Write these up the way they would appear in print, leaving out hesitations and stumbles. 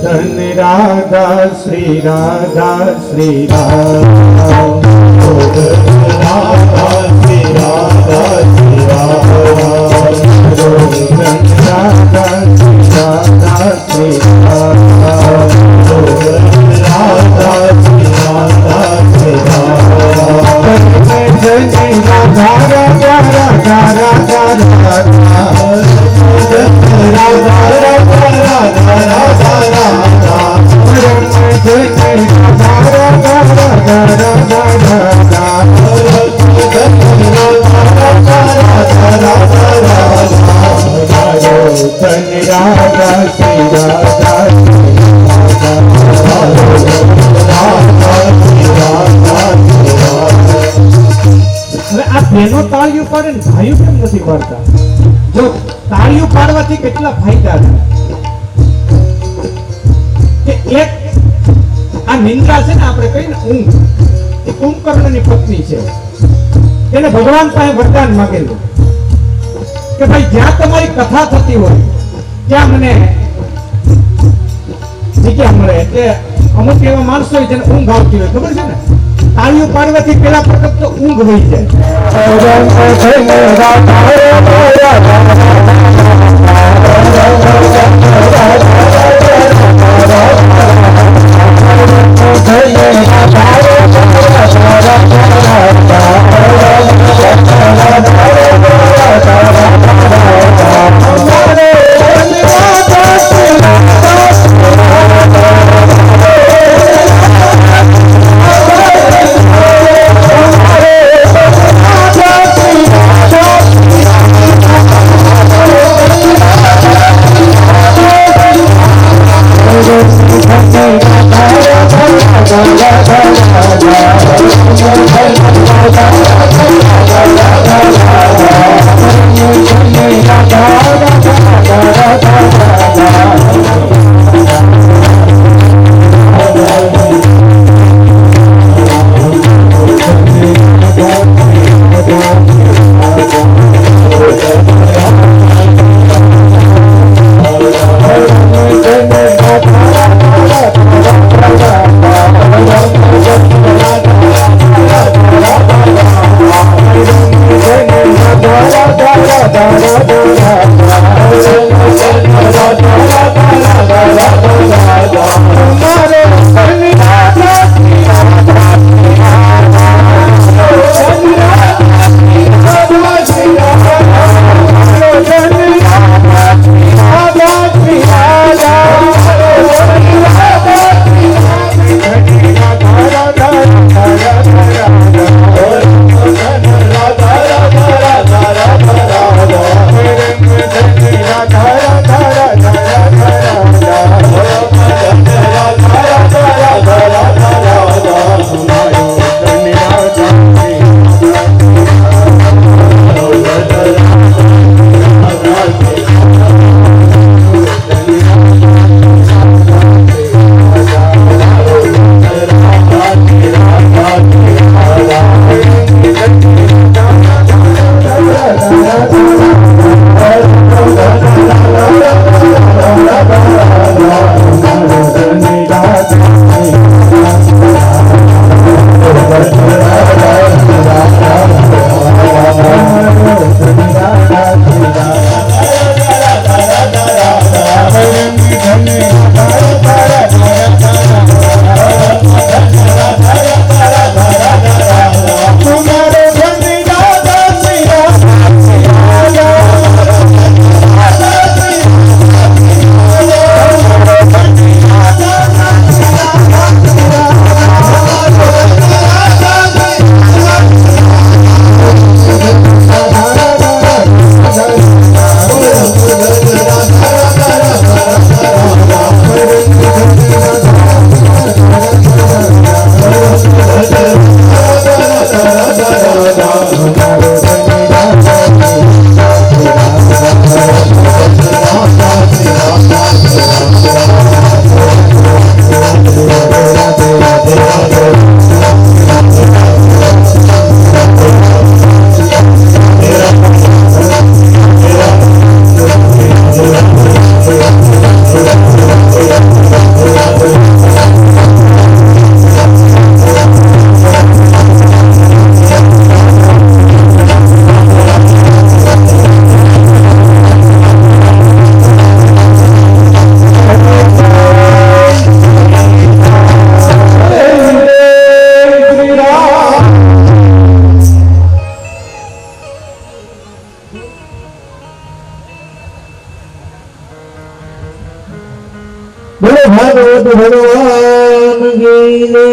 धन राधा श्री राधा श्री राधा राधा श्री राधा श्री राधा धन राधा श्री राधा श्री राधा राधा श्री राधा श्री राधा राधा राधा राधा राधा बेनो ताळियों पाड़े भाइयों केम नहीं पाड़ता? जो ताळियों पाड़वाथी કેટલા ફાયદા છે કે એક આ નિંદ્રા છે ને આપણે કહીએ ને ઊંઘ એ કુંભકર્ણની પત્ની છે એને ભગવાન પાસે વરદાન માંગેલું કે ભાઈ જ્યાં તમારી કથા થતી હોય ત્યાં મને જગ્યા મળે એટલે અમુક એવા માણસો હોય જેને ઊંઘ આવતી હોય ખબર છે ને तालियों पाड़वाथी पेला प्रकट तो ऊंघ होई जाए બોલો ભાગવત ભગવાન કી જય.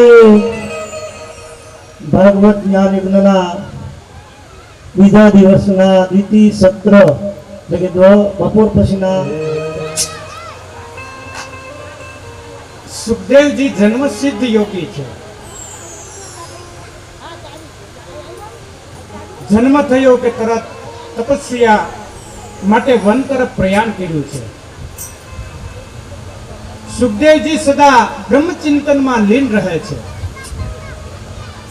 ભાગવત જ્ઞાન યજ્ઞના બીજા દિવસના દ્વિતીય સત્ર એટલે કે બપોર પછીના સુખદેવજી જન્મ સિદ્ધ યોગી છે. જન્મ થયો કે તરત તપસ્યા માટે વન તરફ પ્રયાણ કર્યું છે. સુખદેવજી સદા બ્રહ્મચિંતનમાં લીન રહે છે.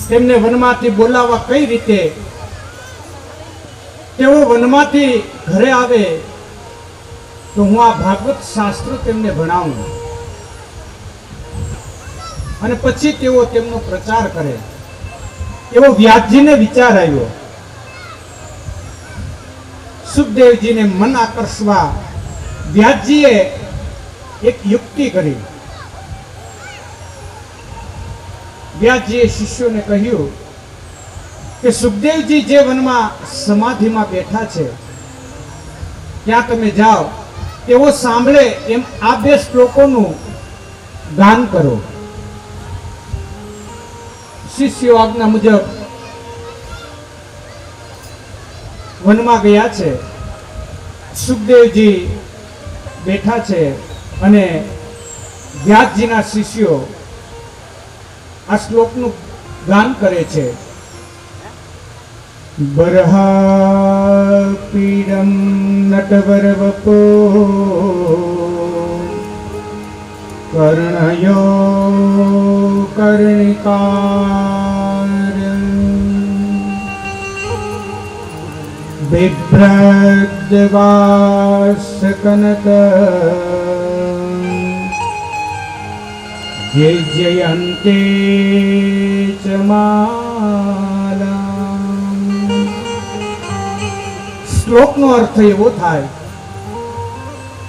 તેમને વનમાંથી બોલાવવા કઈ રીતે તેઓ વનમાંથી ઘરે આવે તો હું આ ભાગવત શાસ્ત્ર તેમને ભણાવું અને પછી તેઓ તેમનો પ્રચાર કરે એવો વ્યાસજીને વિચાર આવ્યો. સુખદેવજીને મન આકર્ષવા વ્યાસજીએ એક યુક્તિ કરી. વ્યાસજીએ શિષ્યોને કહ્યું કે સુખદેવજી જે વનમાં સમાધિમાં બેઠા છે ત્યાં તમે જાઓ, તેઓ સાંભળે એમ આ 2 શ્લોકોનું ગાન કરો. શિષ્યો આજ્ઞા મુજબ વનમાં ગયા છે. સુખદેવજી બેઠા છે અને વ્યાસજીના શિષ્યો આ શ્લોકનું ગાન કરે છે. બરહા પીડમ નટવર વપો કર્ણયો કર્ણિકાર बिभ्रद्वासकनक जयन्ते च मालाम्. શ્લોકનો અર્થ એવો થાય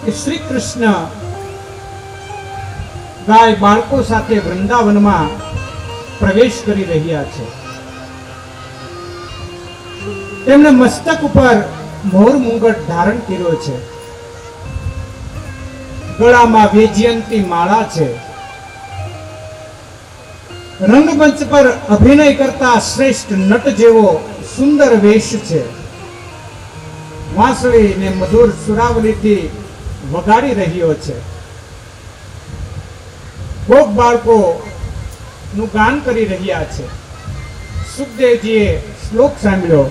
કે શ્રી કૃષ્ણ ગાય બાળકો સાથે વૃંદાવનમાં પ્રવેશ કરી રહ્યા છે. તેમણે મસ્તક ઉપર મોર મુંગટ ધારણ કર્યો છે. ગળામાં વૈજયંતી માળા છે. રંગમંચ પર અભિનય કરતા શ્રેષ્ઠ નટ જેવો સુંદર વેશ છે. વાંસળી ને મધુર સુરાવલીથી વગાડી રહ્યો છે. ગોપ બાળકો નું ગાન કરી રહ્યા છે. સુખદેવજીએ શ્લોક સાંભળ્યો.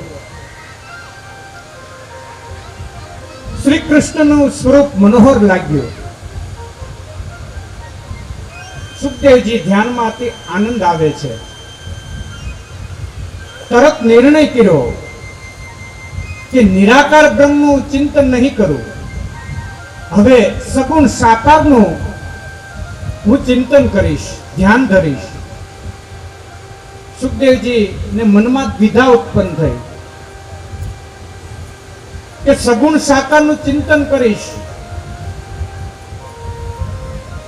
શ્રી કૃષ્ણનું સ્વરૂપ મનોહર લાગ્યું. સુખદેવજી ધ્યાનમાંથી આનંદ આવે છે. તરત નિર્ણય કર્યો કે નિરાકાર બ્રહ્મનું ચિંતન નહીં કરું, હવે સગુણ સાકારનું હું ચિંતન કરીશ, ધ્યાન ધરીશ. સુખદેવજી ને મનમાં દ્વિધા ઉત્પન્ન થઈ કે સગુણ સાકારનું ચિંતન કરીશ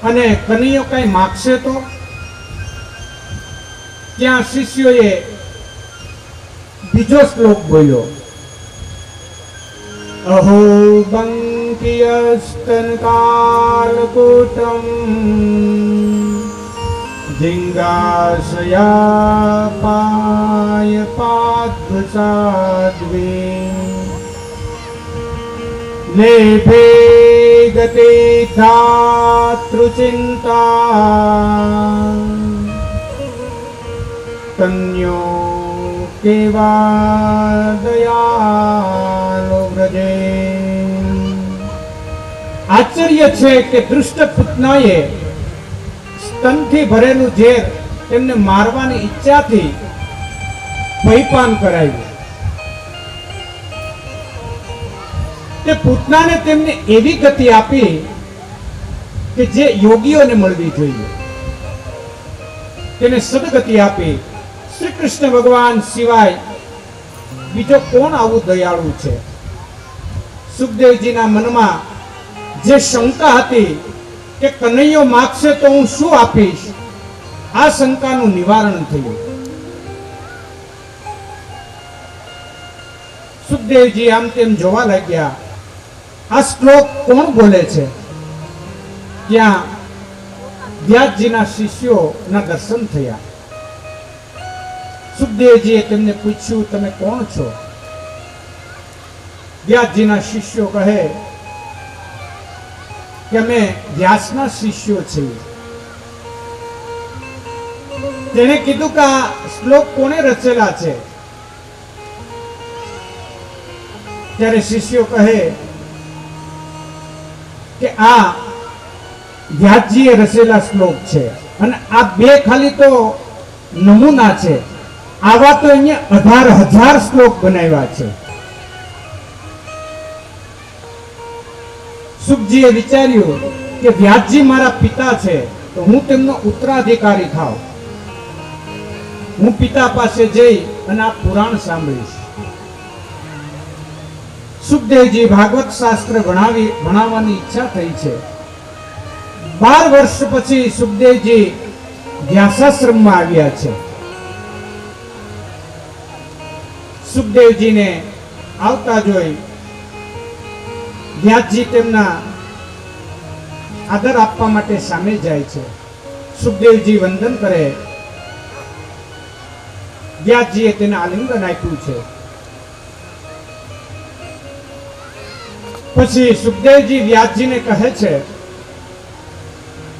અને કનૈયો કઈ માગશે તો. ત્યાં શિષ્યોએ બીજો શ્લોક બોલ્યો. અહો બંકિયસ્તન કાલકૂટમ જિંગાશયા પાય પાદ્વસાદ્વી લેભે ગતે ધાતૃચિંતા કન્યો કેવા દયાલો વ્રજે. આશ્ચર્ય છે કે દુષ્ટ પૂતનાએ સ્તનથી ભરેલું ઝેર તેમને મારવાની ઈચ્છાથી ભયપાન કરાવ્યું. તે પૂતનાને તેમને એવી ગતિ આપી કે જે યોગીઓને મળવી જોઈએ, તેને સદગતિ આપી. શ્રી કૃષ્ણ ભગવાન સિવાય બીજો કોણ આવું દયાળુ છે? સુખદેવજીના મનમાં જે શંકા હતી કે કનૈયો માગશે તો હું શું આપીશ, આ શંકાનું નિવારણ થયું. સુખદેવજી આમ તેમ જોવા લાગ્યા. આ શ્લોક કોણ બોલે છે? ત્યાં વ્યાસજીના શિષ્યોના દર્શન થયા. સુખદેવજીએ તેમને પૂછ્યું, તમે કોણ છો? વ્યાસજીના શિષ્યો કહે કે અમે વ્યાસના શિષ્યો છીએ. તેણે કીધું કે આ શ્લોક કોણે રચેલા છે? ત્યારે શિષ્યો કહે કે આ વ્યાસજીએ રચેલા શ્લોક છે અને આ બે ખાલી તો નમૂના છે, આવા તો અહીંયા 18,000 શ્લોક બનાવ્યા છે. સુખજીએ વિચાર્યું કે વ્યાસજી મારા પિતા છે તો હું તેમનો ઉત્તરાધિકારી થાવ. હું પિતા પાસે જઈ અને આ પુરાણ સાંભળીશ. સુખદેવજી ભાગવત શાસ્ત્ર ભણાવવાની ઈચ્છા થઈ છે. 12 વર્ષ પછી સુખદેવજી વ્યાસાશ્રમમાં આવ્યા છે. સુખદેવજીને આવતા જોઈ વ્યાસજી તેમના આદર આપવા માટે સામે જાય છે. સુખદેવજી વંદન કરે. વ્યાસજીએ તેને આલિંગન આપ્યું છે. પછી સુખદેવજી વ્યાસજીને કહે છે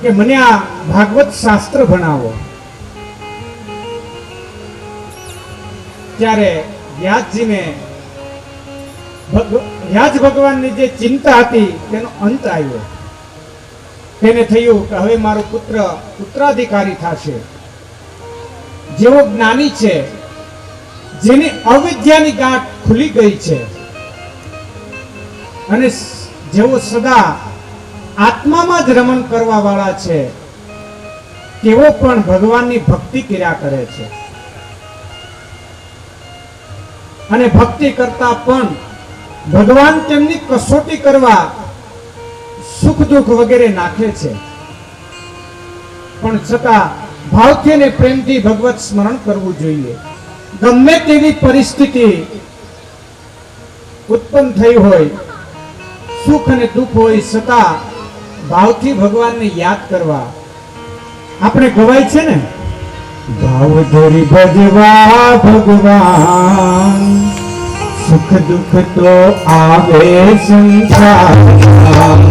કે મને આ ભાગવત શાસ્ત્ર ભણાવો. ત્યારે વ્યાસ ભગવાનની જે ચિંતા હતી તેનો અંત આવ્યો. તેને થયું કે હવે મારો પુત્ર ઉત્તરાધિકારી થશે. જેવો જ્ઞાની છે, જેની અવિદ્યાની ગાંઠ ખુલી ગઈ છે અને જેવો સદા આત્મામાં જ રમણ કરવા વાળા છે, તેઓ પણ ભગવાનની ભક્તિ કર્યા કરે છે અને ભક્તિ કરતા પણ ભગવાન તેમની કસોટી કરવા સુખ દુઃખ વગેરે નાખે છે. પણ છતાં ભાવથી અને પ્રેમથી ભગવત સ્મરણ કરવું જોઈએ. ગમે તેવી પરિસ્થિતિ ઉત્પન્ન થઈ હોય, સુખ અને દુઃખ હોય, છતાં ભાવથી ભગવાનને યાદ કરવા. આપણે ગવાય છે ને, ભાવ ધરી ભજવા ભગવાન, સુખ દુઃખ તો આવે સંસારમાં.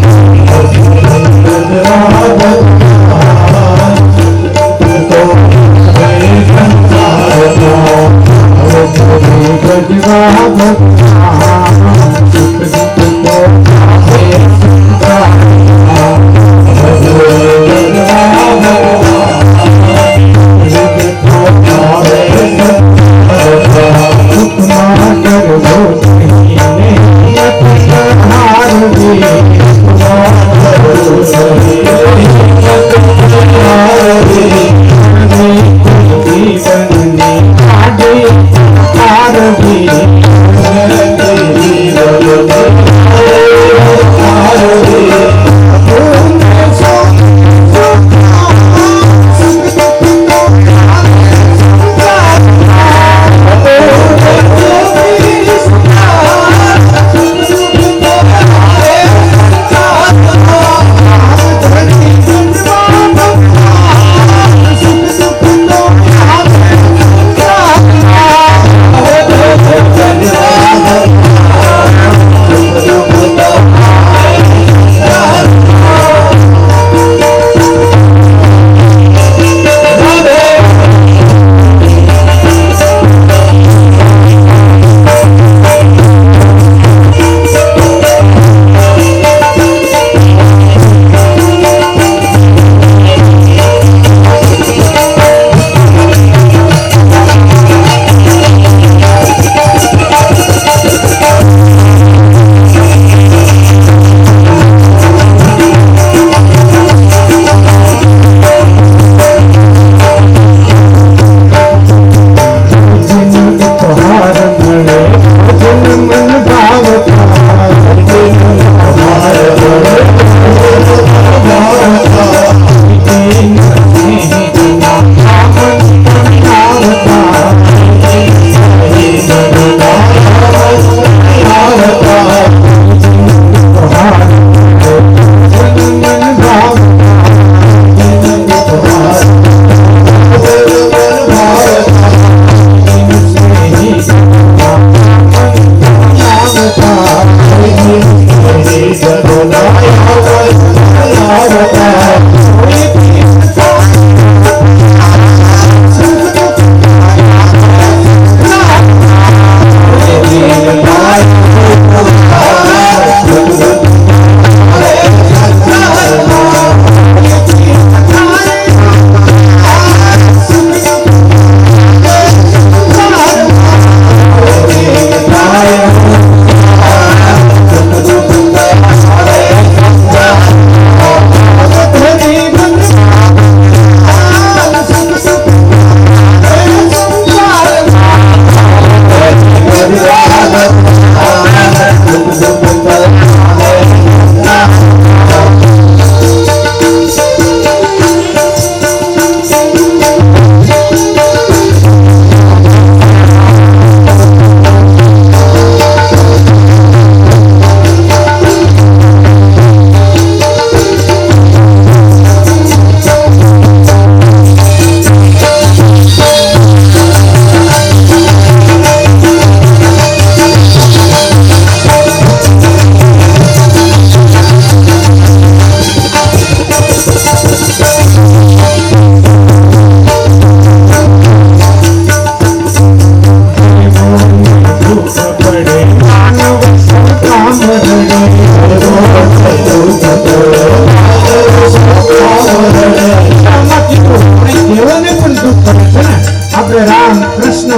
દેવોને પણ દુઃખ પડે છે ને. આપણે રામ કૃષ્ણ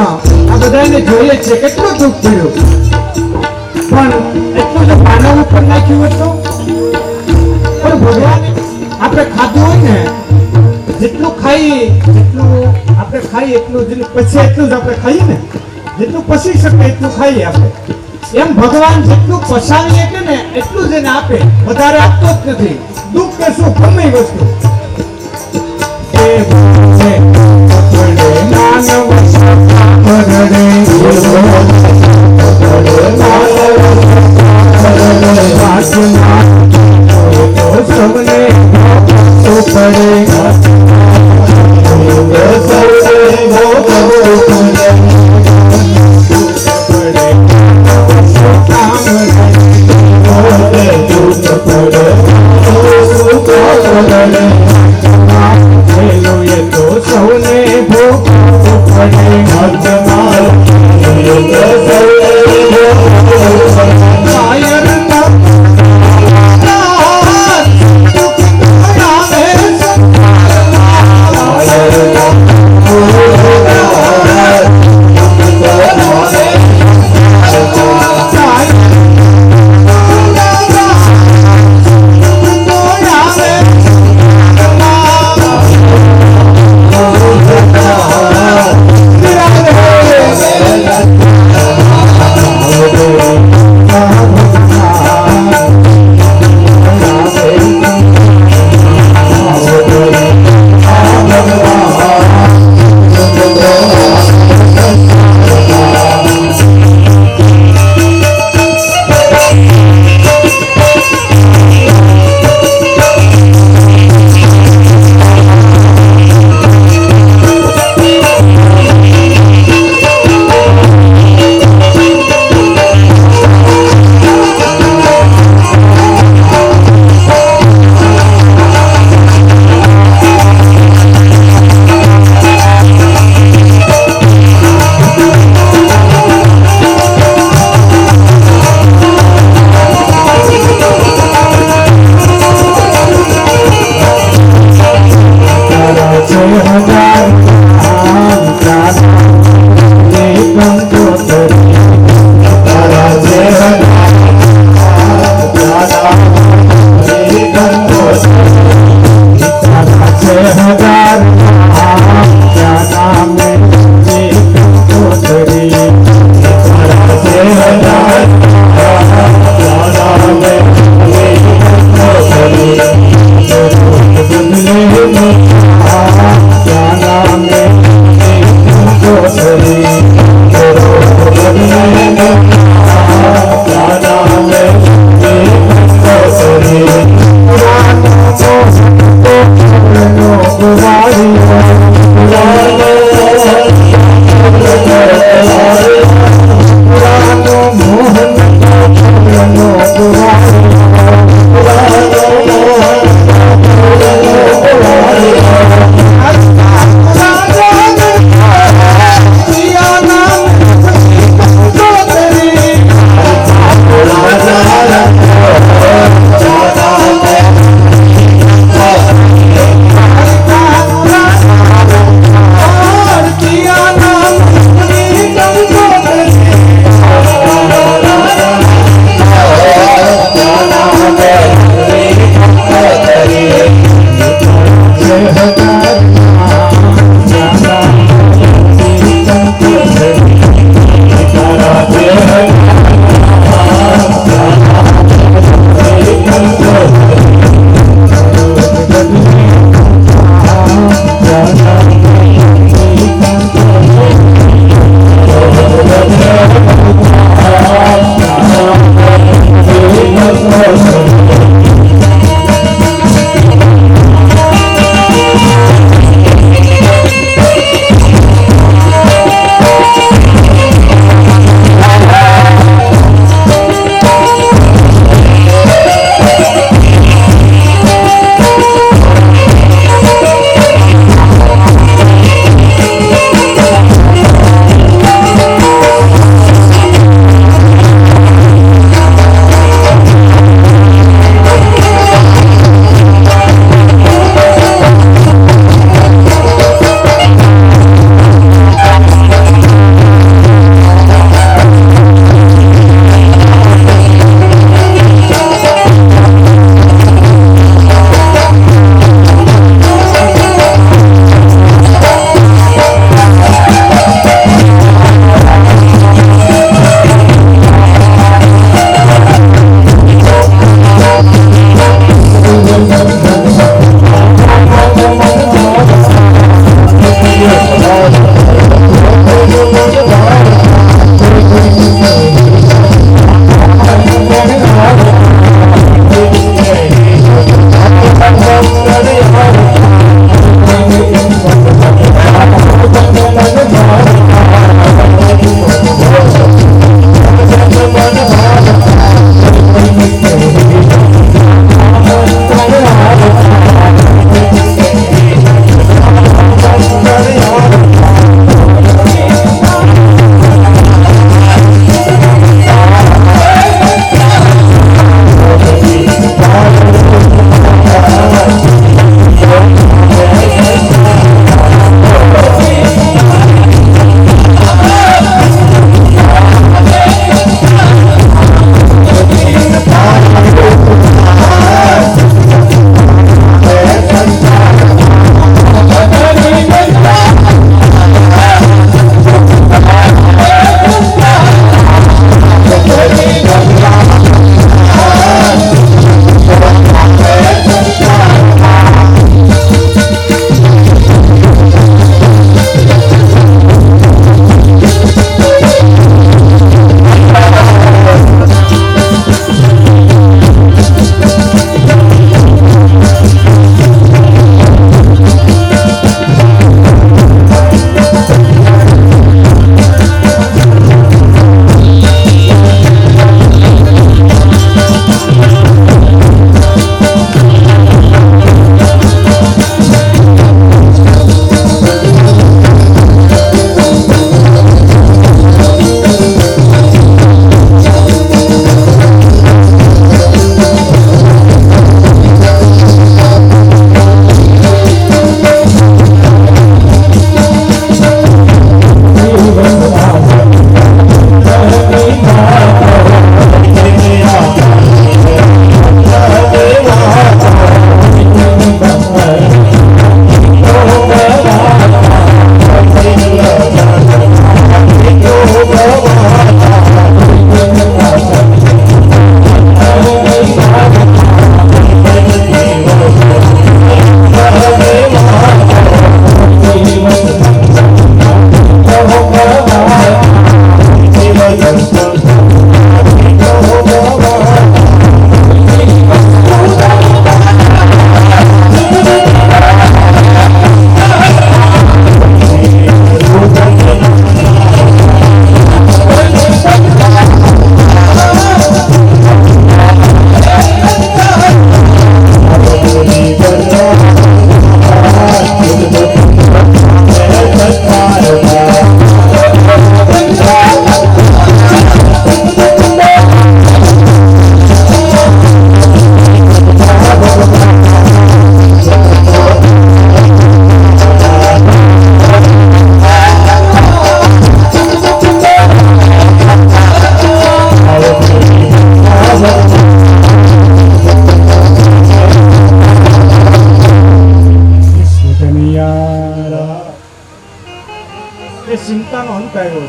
આ બધાને જોઈએ છે કેટલું દુઃખ પડ્યું, પણ એટલું જો માનવ ઉપર નાખ્યું હતું. પણ ભગવાન આપણે ખાધું હોય ને, જેટલું ખાઈએ એટલું જ પછી એટલું જ આપણે ખાઈએ ને, જેટલું પસી શકે એટલું ખાઈએ આપણે. એમ ભગવાન જેટલું પસાવીએ કે ને એટલું જ એને આપે, વધારે આપતો જ નથી. દુઃખ કે શું ગમે એ વસ્તુ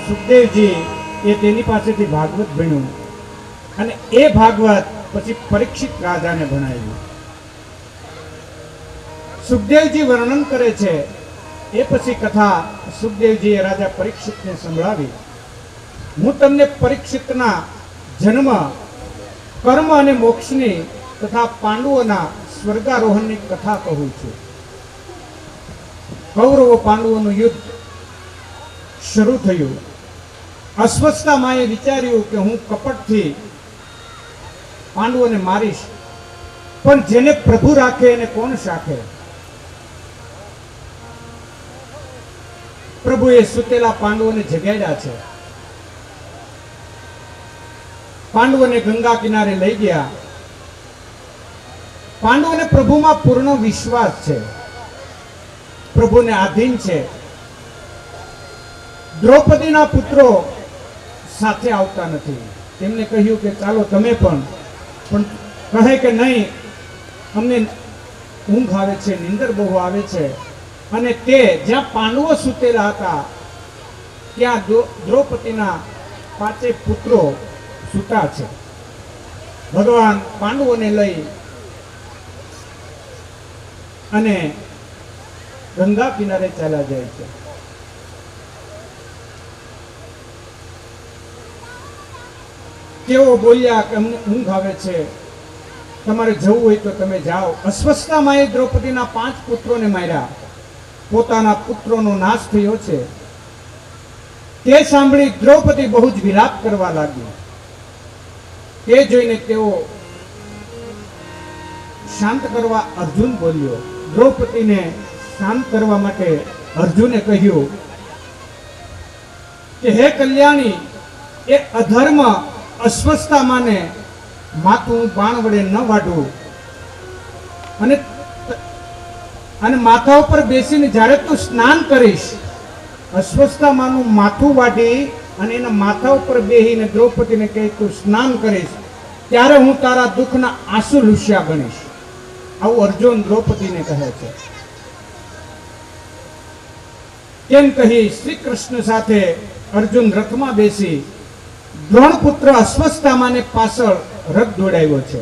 સુખદેવજી એ તેની પાસેથી ભાગવત ભણ્યું અને એ ભાગવત પછી પરીક્ષિત રાજાને ભણાવ્યું. સુખદેવજી વર્ણન કરે છે એ પછી કથા સુખદેવજીએ રાજા પરીક્ષિતને સંભળાવી. હું તમને પરીક્ષિતના જન્મ, કર્મ અને મોક્ષની તથા પાંડવોના સ્વર્ગારોહણની કથા કહું છું. કૌરવો પાંડવોનું યુદ્ધ શરૂ થયું. અશ્વત્થામાએ વિચાર્યું કે હું કપટથી પાંડવોને મારીશ, પણ જેને પ્રભુ રાખે એને કોણ શાખે? પ્રભુએ સુતેલા પાંડવોને જગાડ્યા છે. પાંડવોને ગંગા કિનારે લઈ ગયા. પાંડવોને પ્રભુમાં પૂર્ણ વિશ્વાસ છે, પ્રભુને આધીન છે. દ્રૌપદીના પુત્રો સાથે આવતા નથી. તેમને કહ્યું કે ચાલો તમે પણ કહે કે નહીં, અમને ઊંઘ આવે છે, નીંદર બહુ આવે છે. અને તે જ્યાં પાંડવો સૂતેલા હતા ત્યાં દ્રૌપદીના 5 પુત્રો સૂતા છે. ભગવાન પાંડવોને લઈ અને ગંગા કિનારે ચાલ્યા જાય છે. તેઓ બોલ્યા કે અમને ઊંઘ આવે છે, તમારે જવું હોય તો તમે જાઓ. અશ્વત્થામાએ દ્રૌપદીના 5 પુત્રોને માર્યા. પોતાના પુત્રોનો નાશ થયો છે તે સાંભળી દ્રૌપદી બહુ જ વિલાપ કરવા લાગી. તે જોઈને તેઓ શાંત કરવા અર્જુન બોલ્યો. દ્રૌપદીને શાંત કરવા માટે અર્જુને કહ્યું કે હે કલ્યાણી, એ અધર્મ અશ્વત્થામાને માથું બાણ વડે ન વાઢું અને માથા ઉપર બેસીને જ્યારે તું સ્નાન કરીશ, અશ્વત્થામાનું માથું વાઢી અને એના માથા ઉપર બેહીને દ્રૌપદીને કહે તું સ્નાન કરીશ, ત્યારે હું તારા દુઃખના આંસુ લૂછ્યા ગણીશ. આવું અર્જુન દ્રૌપદીને કહે છે. તેમ કહી શ્રી કૃષ્ણ સાથે અર્જુન રથમાં બેસી દ્રોણપુત્ર અશ્વત્થામાને પાછળ રથ દોડાવ્યો છે.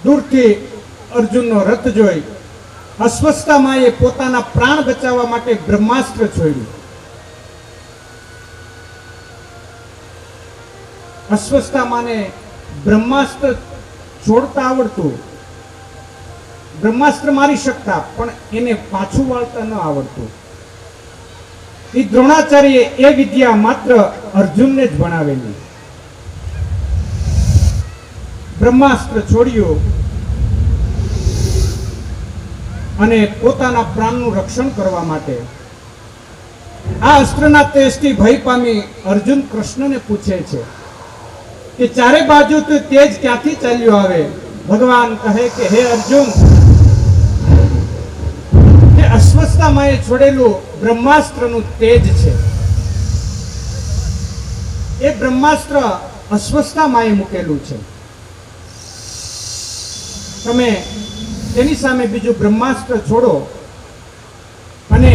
દૂરથી અર્જુનનો રથ જોઈ અશ્વત્થામાએ પોતાના પ્રાણ બચાવવા માટે બ્રહ્માસ્ત્ર છોડ્યું. અશ્વત્થામાને બ્રહ્માસ્ત્ર છોડતા આવડતું, બ્રહ્માસ્ત્ર મારી શકતા, પણ એને પાછું વાળતા ન આવડતું. એ દ્રોણાચાર્યએ એ વિદ્યા માત્ર અર્જુનને જ ભણાવેલી. બ્રહ્માસ્ત્ર છોડ્યું અને પોતાના પ્રાણનું રક્ષણ કરવા માટે આ અસ્ત્રના તેજથી ભય પામી અર્જુન કૃષ્ણને પૂછે છે કે ચારે બાજુ તો તેજ ક્યાંથી ચાલ્યો આવે? ભગવાન કહે કે હે અર્જુન, તે અશ્વત્થામાએ છોડેલું બ્રહ્માસ્ત્રનું તેજ છે. એ બ્રહ્માસ્ત્ર અશ્વત્થામાએ મૂકેલું છે. તમે તેની સામે બીજું બ્રહ્માસ્ત્ર છોડો અને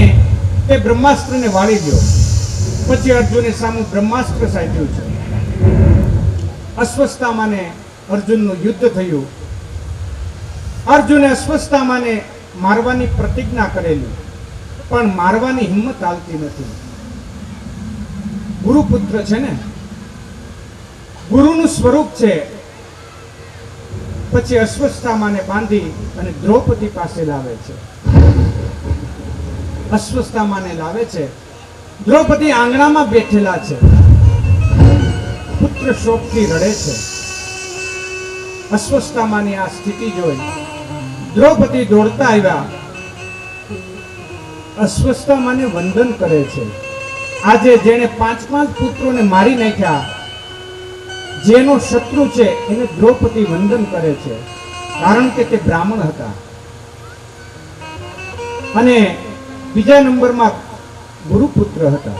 તે બ્રહ્માસ્ત્રને વાળી દો. પછી અર્જુને સામે બ્રહ્માસ્ત્ર સાધ્યું છે. અશ્વત્થામાને અર્જુનનું યુદ્ધ થયું. અર્જુને અશ્વત્થામાને મારવાની પ્રતિજ્ઞા કરેલી, પણ મારવાની હિંમત આવતી નથી. ગુરુપુત્ર છે ને, ગુરુનું સ્વરૂપ છે. પછી અશ્વત્થામાને બાંધી અને દ્રૌપદી પાસે લાવે છે. અશ્વત્થામાને લાવે છે. દ્રૌપદી આંગણામાં બેઠેલા છે. પુત્ર શોકથી રડે છે. અશ્વત્થામાની આ સ્થિતિ જોઈ દ્રૌપદી દોડતા આવ્યા. અશ્વત્થામાને વંદન કરે છે. આજે જેણે 5 પુત્રોને મારી નાખ્યા, જેનો શત્રુ છે, એને દ્રૌપદી વંદન કરે છે, કારણ કે તે બ્રાહ્મણ હતા. અને બીજા નંબરમાં ગુરુપુત્ર હતા.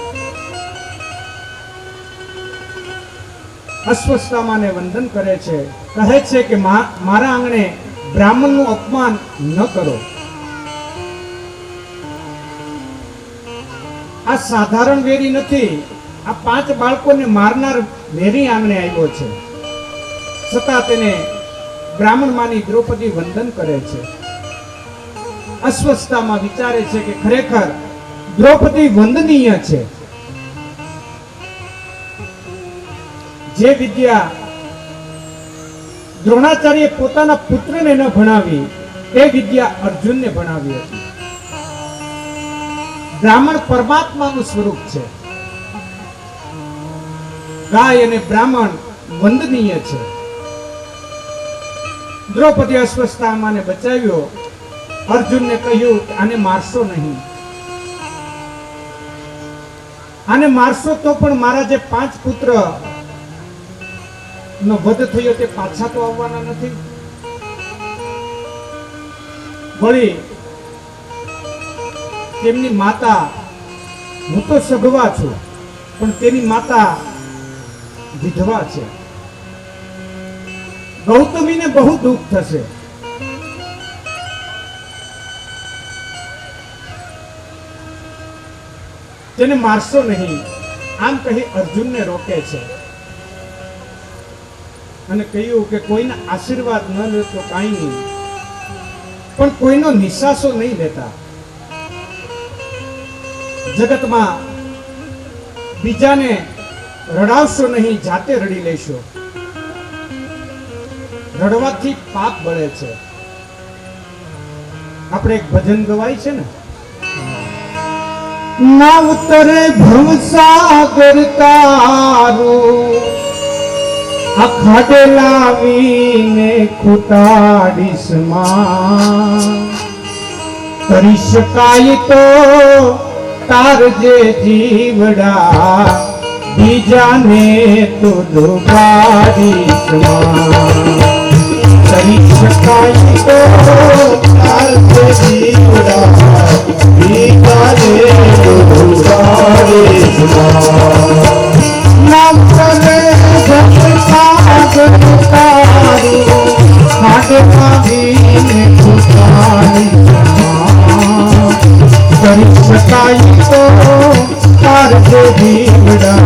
અશ્વત્થામાને વંદન કરે છે. કહે છે કે મારા આંગણે બ્રાહ્મણનું અપમાન ન કરો. આ સાધારણ વેરી નથી, આ 5 બાળકોને મારનાર વેરી આંગણે આવ્યો છે. છતાં તેને બ્રાહ્મણ માની દ્રૌપદી વંદન કરે છે. અસ્વસ્થતામાં વિચારે છે કે ખરેખર દ્રૌપદી વંદનીય છે. જે વિદ્યા દ્રોણાચાર્ય પોતાના પુત્રને ન ભણાવી તે વિદ્યા અર્જુનને ભણાવી હતી. બ્રાહ્મણ પરમાત્માનું સ્વરૂપ છે. ગાય અને બ્રાહ્મણ વંદનીય છે. દ્રૌપદી અસ્વસ્થતામાંને બચાવ્યો. અર્જુનને કહ્યું કે આને મારશો નહીં, આને મારશો તો પણ મારા જે 5 પુત્ર નો વધ થયો તે પાછા તો આવવાના નથી. વળી તેમની માતા, હું તો સગવા છું પણ તેની માતા વિધવા છે. ગૌતમીને બહુ દુઃખ થશે. તેને મારશો નહીં, આમ કહી અર્જુનને રોકે છે અને કહ્યું કે કોઈના આશીર્વાદ ન લે તો કાંઈ નહીં, પણ કોઈનો નિશાસો નહીં લેતા. જગતમાં બીજાને રડાવશો નહીં, જાતે રડી લેશો. રડવાથી પાપ બળે છે. આપણે એક ભજન ગવાય છે ને, ના ઉતરે ભવસાગર તારું, આ ખાડે લાવીને કુટાડીશ માં. કરી શકાય તો તાર જે જીવડા, બીજાને તો ડૂબાડીશ માં. કરી શકાય તો તાર જે જીવડા, બીજાને તો ડૂબાડીશ માં. નામ કરે ભવસાગર તારું, ખાડે લાવીને કુટાડીશ માં. કરી શકાય તો તાર જે જીવડા,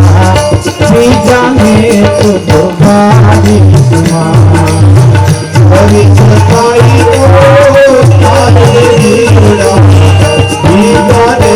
બીજાને તો ડૂબાડીશ માં. કરી શકાય તો તાર જે જીવડા, બીજાને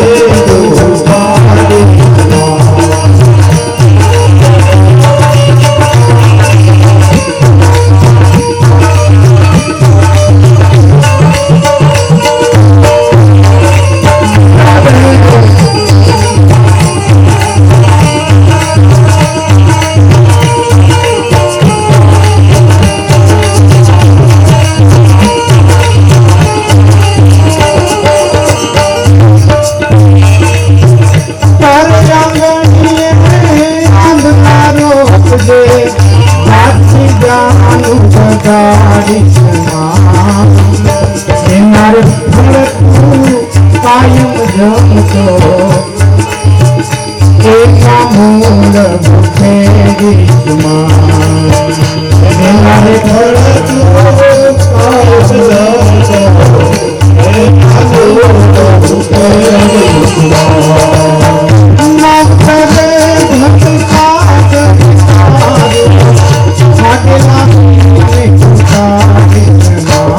તો ડૂબાડીશ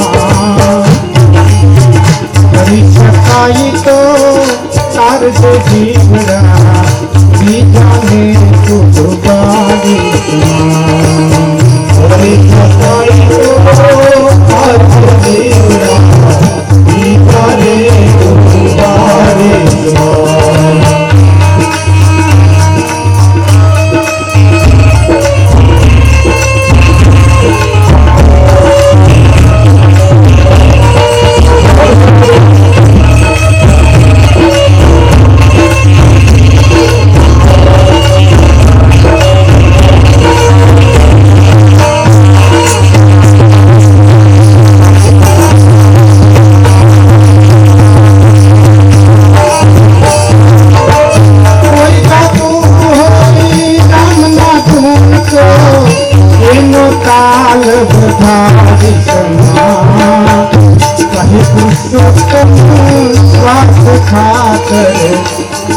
માં.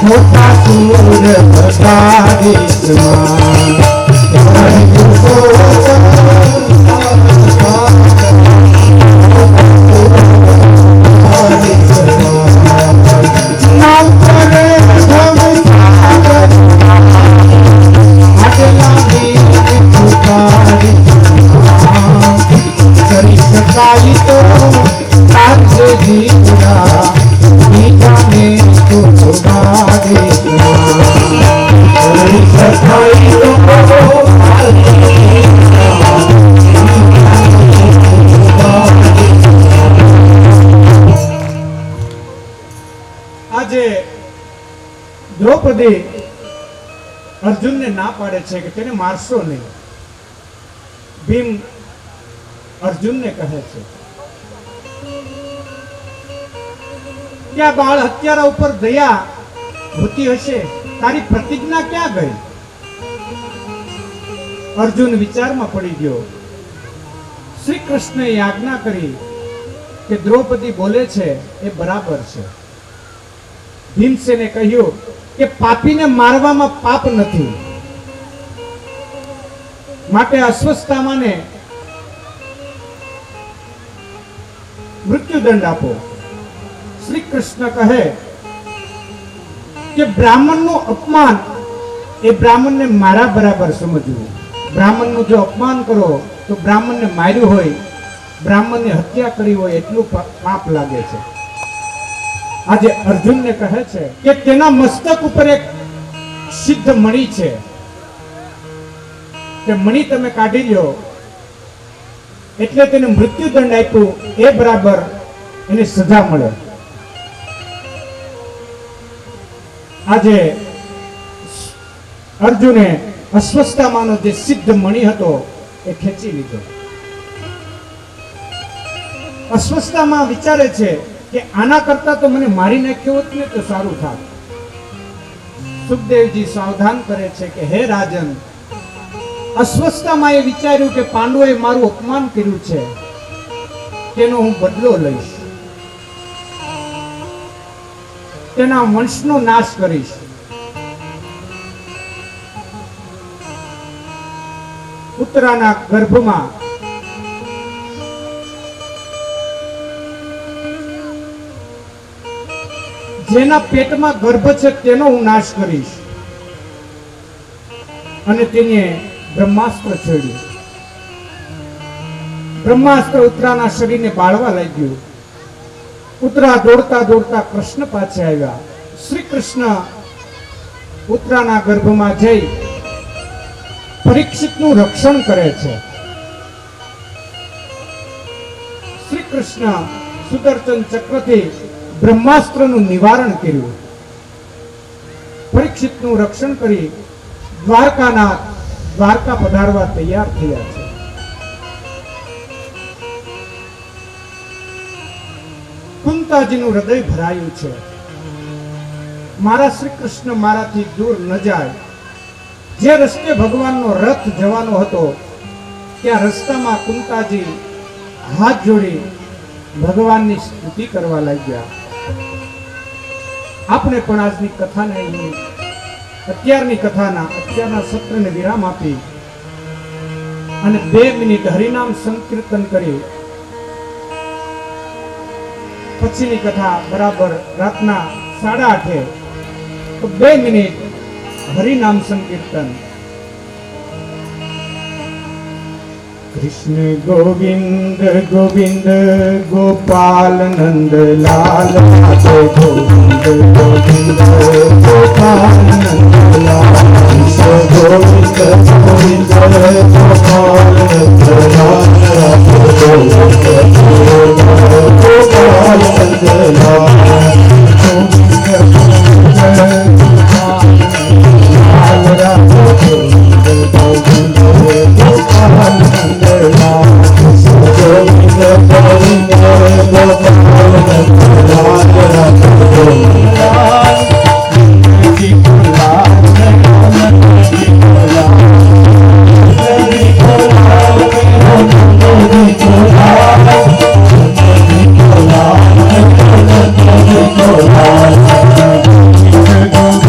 મોટા સૂર પ્રસાદિતમાં નામ કરે કરી શકાય તો તારે જીવડા બીજાને તો છોડાવે કરી શકાય તો આજે દ્રૌપદી અર્જુનને ના પાડે છે કે તેને મારશો નહીં. ભીમ અર્જુનને કહે છે કે આ બાળ હત્યારા ઉપર દયા હોતી હશે, તારી પ્રતિજ્ઞા ક્યાં ગઈ? અર્જુન વિચારમાં પડી ગયો. શ્રી કૃષ્ણએ આજ્ઞા કરી કે દ્રૌપદી બોલે છે એ બરાબર છે. ભીમસેને કહ્યું કે પાપીને મારવામાં પાપ નથી, માટે અસ્વસ્થતામાને મૃત્યુદંડ આપો. શ્રી કૃષ્ણ કહે કે બ્રાહ્મણનું અપમાન એ બ્રાહ્મણને મારા બરાબર સમજવું. બ્રાહ્મણનું જો અપમાન કરો તો બ્રાહ્મણને માર્યું હોય, બ્રાહ્મણની હત્યા કરી હોય એટલું પાપ લાગે છે. આજે અર્જુનને કહે છે કે તેના મસ્તક ઉપર એક સિદ્ધ મણિ છે, તે મણિ તમે કાઢી લ્યો એટલે તેને મૃત્યુદંડ આપ્યું એ બરાબર એને સજા મળે. આજે અર્જુને અસ્વસ્થતામાંનો જે સિદ્ધ મણિ હતો એ ખેંચી લીધો. અસ્વસ્થતામાં વિચારે છે કે આના કરતા તો મને મારી નાખ્યો હોત ને તો સારું થાત. સુખદેવજી સાવધાન કરે છે કે હે રાજન, અસ્વસ્થતામાં એ વિચાર્યું કે પાંડવોએ મારું અપમાન કર્યું છે, તેનો હું બદલો લઈશ, તેના વંશનો નાશ કરીશ. ઉત્તરાના ગર્ભમાં જેના પેટમાં ગર્ભ છે તેનો હું નાશ કરીશ. અને તેને બ્રહ્માસ્ત્ર છોડ્યું. બ્રહ્માસ્ત્ર ઉત્તરાના શરીરને બાળવા લાગ્યું. ઉત્તરા દોડતા દોડતા કૃષ્ણ પાસે આવ્યા. શ્રી કૃષ્ણ ઉત્તરાના ગર્ભમાં જઈ પરીક્ષિતનું રક્ષણ કરે છે. શ્રી કૃષ્ણ સુદર્શન ચક્રથી બ્રહ્માસ્ત્રનું નિવારણ કર્યું. પરીક્ષિતનું રક્ષણ કરી દ્વારકા પધારવા તૈયાર થયા છે. કુંતાજીનું હૃદય ભરાયું છે. મારા શ્રી કૃષ્ણ મારાથી દૂર ન જાય. જે રસ્તે ભગવાનનો રથ જવાનો હતો ત્યાં રસ્તામાં કુંતાજી હાથ જોડી ભગવાનની સ્તુતિ કરવા લાગ્યા. આપણે પણ આજની કથાને અત્યારના સત્રને વિરામ આપી અને 2 મિનિટ હરિનામ સંકીર્તન કરી પછીની કથા બરાબર રાતના 8:30 તો 2 મિનિટ હરિનામ સંકીર્તન. કૃષ્ણ ગોવિંદ ગોવિંદ ગોપાલ નંદ લાલ ગોવિંદ ગોવિંદ ગોપાલ નંદ લાલ. કૃષ્ણ ગોવિંદ ગોવિંદ ગોપાલ નંદ લાલ ગોવિંદ ગોપાલ નંદ લાલ. Go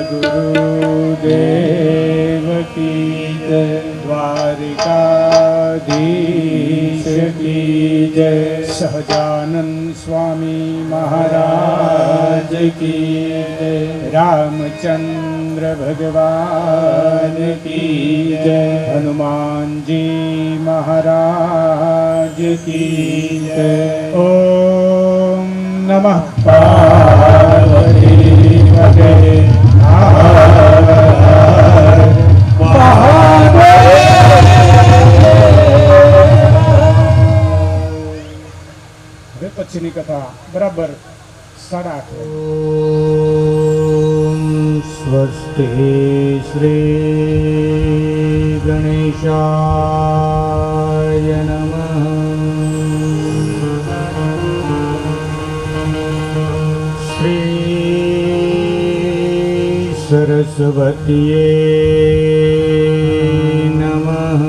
गुरुदेव की जय। द्वारिकाधीश की जय। सहजानंद स्वामी महाराज की जय। रामचंद्र भगवान की जय। हनुमान जी महाराज की जय। ओम नमः पार्वती पते હવે પછીની કથા બરાબર 8:30 स्वस्ति श्री गणेशाय नमः। श्री सरस्वतीये नमः।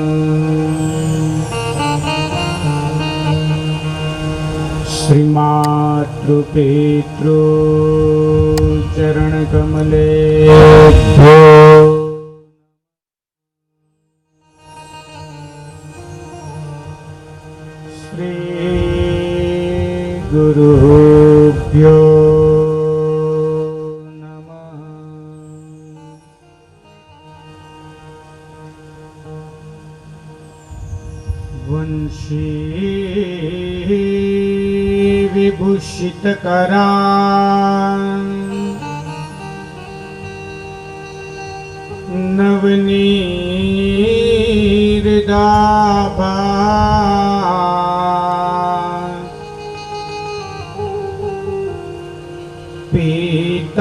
श्रीमातृपितृ चरणकमलेभ्यो श्री गुरुभ्यो नमः। वंशी विभूषितकरा नवनीरदाभा पीतांबरा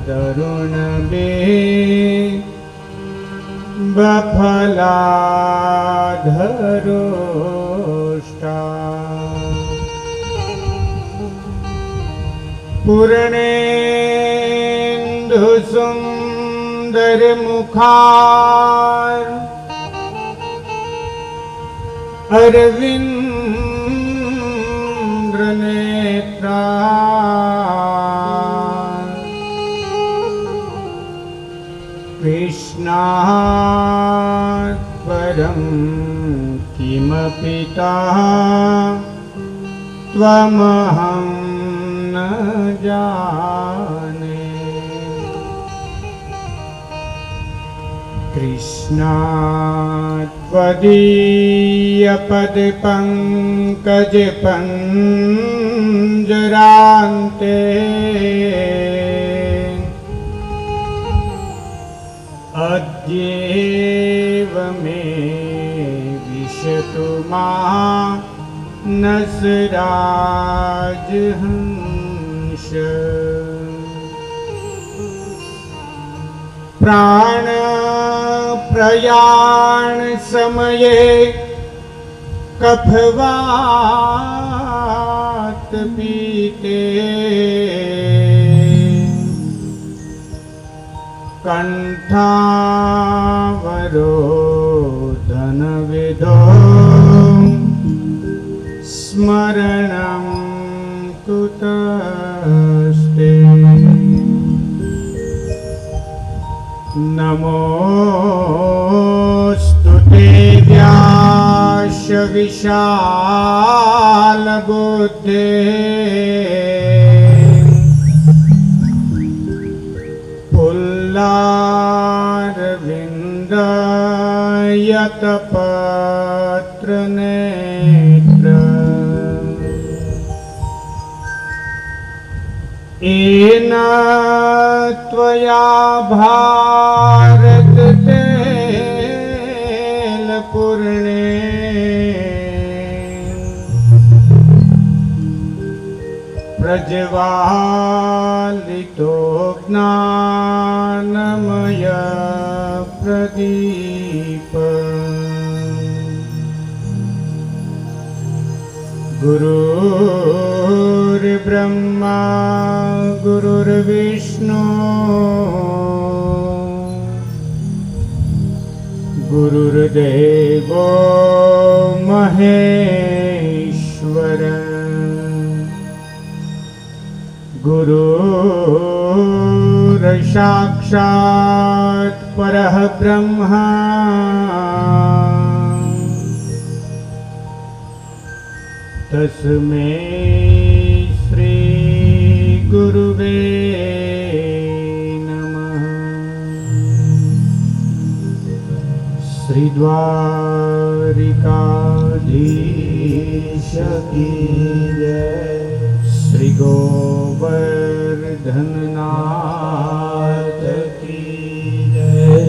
दरुणबे बफलाधरोष्टा पूर्णेन्दु सुंदर मुखार अरविंद्र नेत्रा कृष्णात् परं किमपिता त्वमहं न जाने। कृष्णात् त्वदीयपदपङ्कज पञ्जरान्ते अद्येव मे विशतु मानसराजहंस। प्राण प्रयाण समये कफवात पीते कंठावरोधन विदो स्मरणं कुतस्ते। नमोऽस्तु ते व्यास विशाल बुद्धे पुल्लारविन्दयतपत्र नेत्र येन त्वया भारत तेलपूर्णे प्रज्वालितो ज्ञानमय प्रदीप। गुरुर्ब्रह्मा गुरुर्विष्णु गुरुर्देवो महेश्वर। गुरुर् साक्षात् परः ब्रह्मा तस्मै श्री गुरुवे नमः। श्री द्वारिकाधीश की जय, श्री गोवर्धननाथ की जय,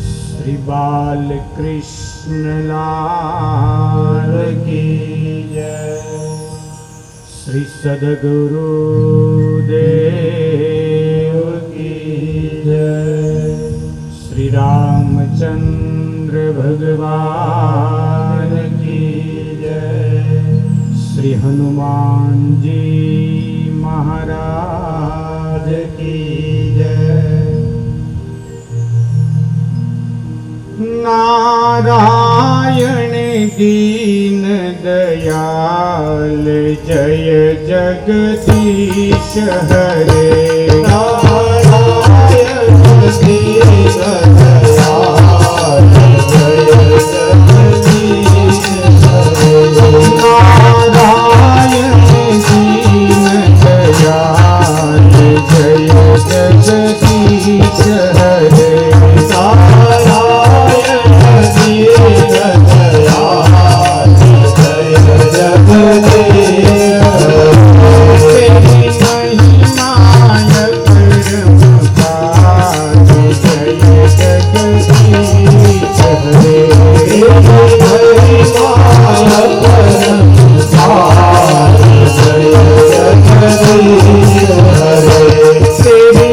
श्री बालकृष्ण लाल की जय, श्री सद्गुरुदेव की जय, श्री रामचंद्र भगवान की जय, श्री हनुमान जी महाराज की जय। नारायण दीन दयाल जय जगदीश हरे, नारायण दीन दयाल जय जगदीश हरे, नारायण दीन दयाल जय जगदीश हरे, नारायण दीन दयाल जय जगदीश हरे। महिमा परम जय जगदीश हरे, महिमा परम जय जगदीश हरे, तेरी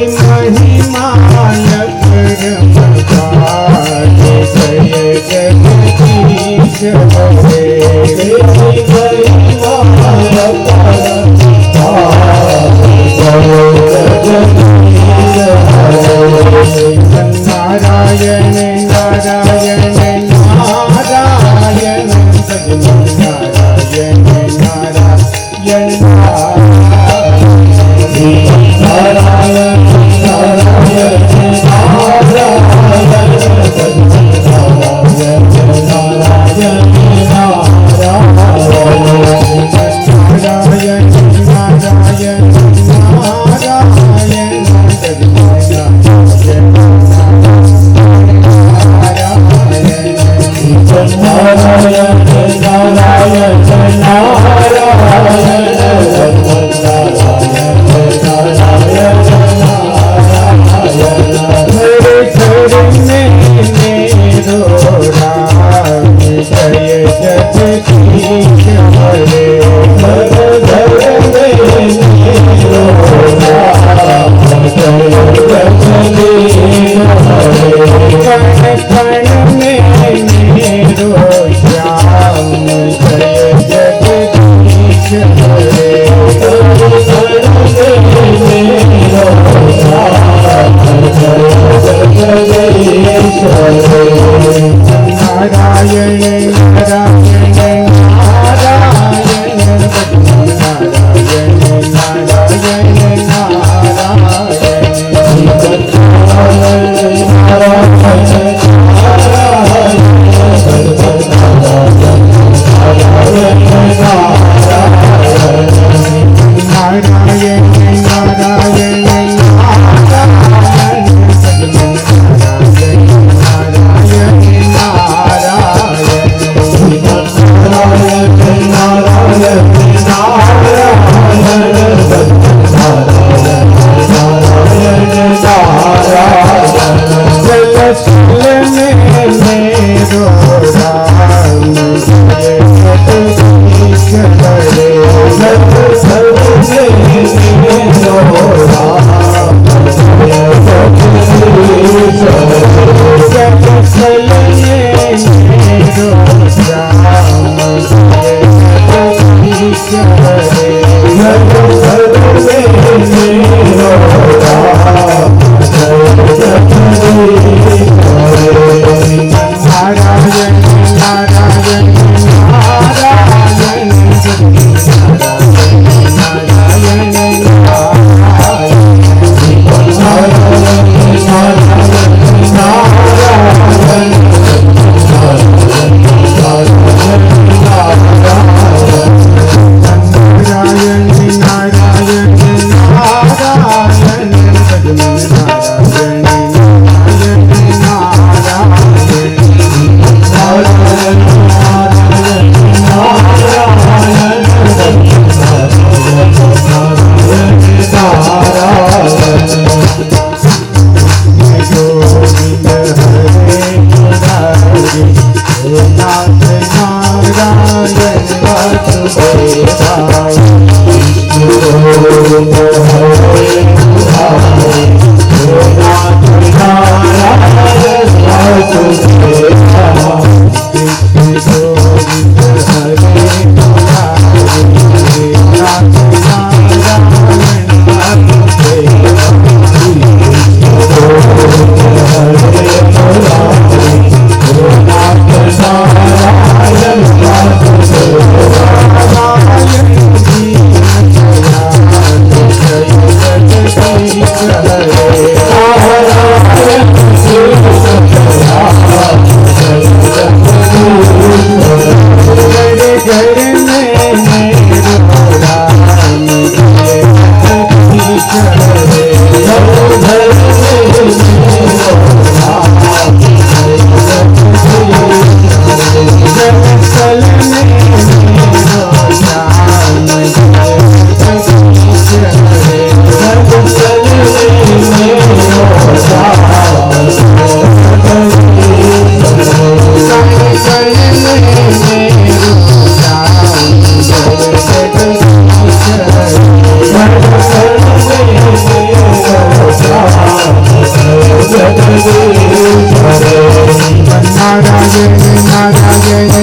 નારાયણ નારાયણ